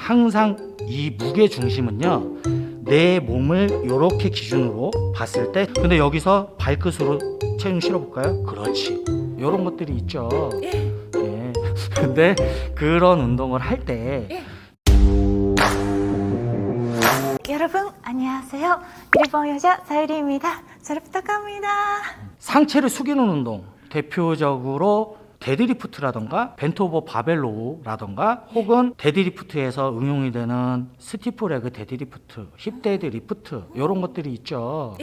항상 이 무게 중심은요, 내 몸을 이렇게 기준으로 봤을 때, 근데 여기서 발끝으로 체중 실어볼까요? 그렇지. 이런 것들이 있죠. 예. 근데 그런 운동을 할 때 여러분 안녕하세요. 일본 여자 사유리입니다. 잘 부탁합니다. 상체를 숙이는 운동, 대표적으로 데드리프트라던가 벤트 오버 바벨로우라던가 혹은 데드리프트에서 응용이 되는 스티프 레그 데드리프트, 힙 데드리프트 이런 것들이 있죠.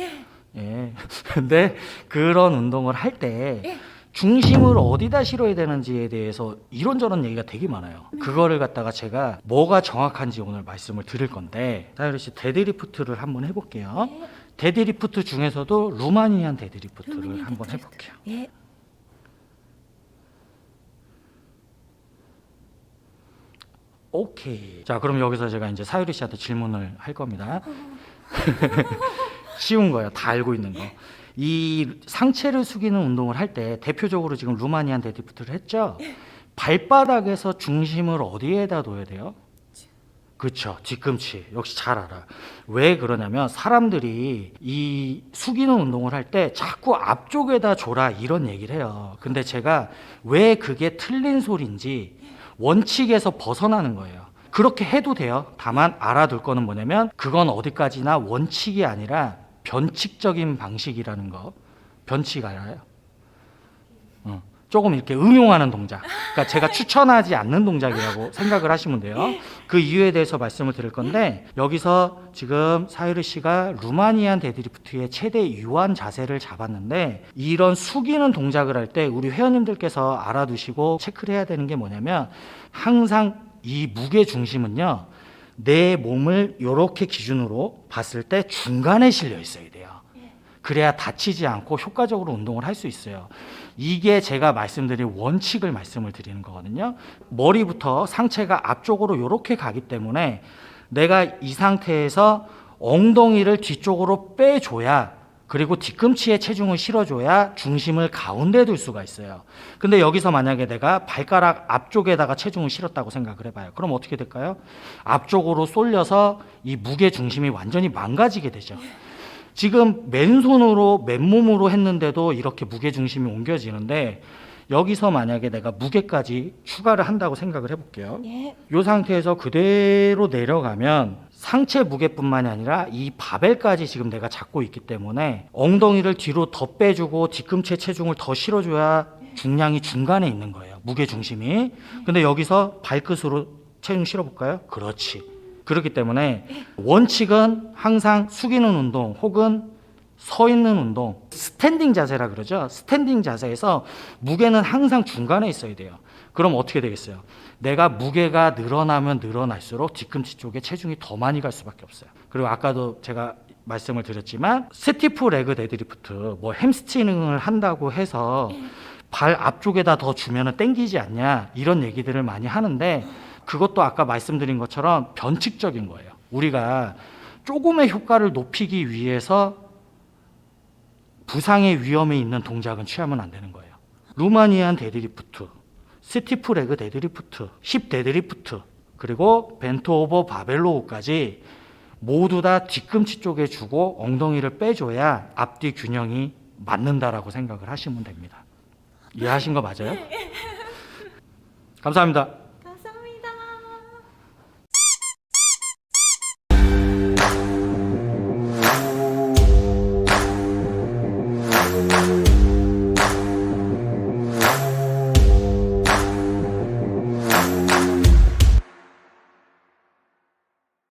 예. 근데 그런 운동을 할 때 중심을 어디다 실어야 되는지에 대해서 이런저런 얘기가 되게 많아요. 그거를 갖다가 제가 뭐가 정확한지 오늘 말씀을 드릴 건데, 사유리 씨 데드리프트를 한번 해볼게요. 데드리프트 중에서도 루마니안 데드리프트를 한번 해볼게요. 예. 오케이. 자, 그럼 여기서 제가 이제 사유리 씨한테 질문을 할 겁니다. 쉬운 거예요. 다 알고 있는 거. 이 상체를 숙이는 운동을 할 때 대표적으로 지금 루마니안 데드리프트를 했죠. 발바닥에서 중심을 어디에다 둬야 돼요? 그렇죠. 뒤꿈치. 역시 잘 알아. 왜 그러냐면 사람들이 이 숙이는 운동을 할 때 자꾸 앞쪽에다 줘라 이런 얘기를 해요. 근데 제가 왜 그게 틀린 소리인지 원칙에서 벗어나는 거예요. 그렇게 해도 돼요. 다만 알아둘 거는 뭐냐면 그건 어디까지나 원칙이 아니라 변칙적인 방식이라는 거. 변칙 알아요? 조금 이렇게 응용하는 동작. 그러니까 제가 추천하지 않는 동작이라고 생각을 하시면 돼요. 그 이유에 대해서 말씀을 드릴 건데, 여기서 지금 사유리 씨가 루마니안 데드리프트의 최대 유한 자세를 잡았는데, 이런 숙이는 동작을 할 때 우리 회원님들께서 알아두시고 체크를 해야 되는 게 뭐냐면, 항상 이 무게 중심은요, 내 몸을 이렇게 기준으로 봤을 때 중간에 실려 있어야 돼요. 그래야 다치지 않고 효과적으로 운동을 할 수 있어요. 이게 제가 말씀드린 원칙을 말씀을 드리는 거거든요. 머리부터 상체가 앞쪽으로 이렇게 가기 때문에 내가 이 상태에서 엉덩이를 뒤쪽으로 빼줘야, 그리고 뒤꿈치에 체중을 실어줘야 중심을 가운데 둘 수가 있어요. 근데 여기서 만약에 내가 발가락 앞쪽에다가 체중을 실었다고 생각을 해봐요. 그럼 어떻게 될까요? 앞쪽으로 쏠려서 이 무게 중심이 완전히 망가지게 되죠. 지금 맨손으로 맨몸으로 했는데도 이렇게 무게중심이 옮겨지는데, 여기서 만약에 내가 무게까지 추가를 한다고 생각을 해볼게요. 이 상태에서 그대로 내려가면 상체 무게뿐만이 아니라 이 바벨까지 지금 내가 잡고 있기 때문에 엉덩이를 뒤로 더 빼주고 뒤꿈치에 체중을 더 실어줘야 중량이 중간에 있는 거예요. 무게중심이. 근데 여기서 발끝으로 체중 실어볼까요? 그렇지. 그렇기 때문에 원칙은 항상 숙이는 운동 혹은 서 있는 운동, 스탠딩 자세라 그러죠. 스탠딩 자세에서 무게는 항상 중간에 있어야 돼요. 그럼 어떻게 되겠어요? 내가 무게가 늘어나면 늘어날수록 뒤꿈치 쪽에 체중이 더 많이 갈 수밖에 없어요. 그리고 아까도 제가 말씀을 드렸지만 스티프 레그 데드리프트, 뭐 햄스트링을 한다고 해서 발 앞쪽에다 더 주면은 땡기지 않냐 이런 얘기들을 많이 하는데, 그것도 아까 말씀드린 것처럼 변칙적인 거예요. 우리가 조금의 효과를 높이기 위해서 부상의 위험이 있는 동작은 취하면 안 되는 거예요. 루마니안 데드리프트, 스티프 레그 데드리프트, 힙 데드리프트, 그리고 벤트 오버 바벨로우까지 모두 다 뒤꿈치 쪽에 주고 엉덩이를 빼줘야 앞뒤 균형이 맞는다라고 생각을 하시면 됩니다. 이해하신 거 맞아요? 감사합니다.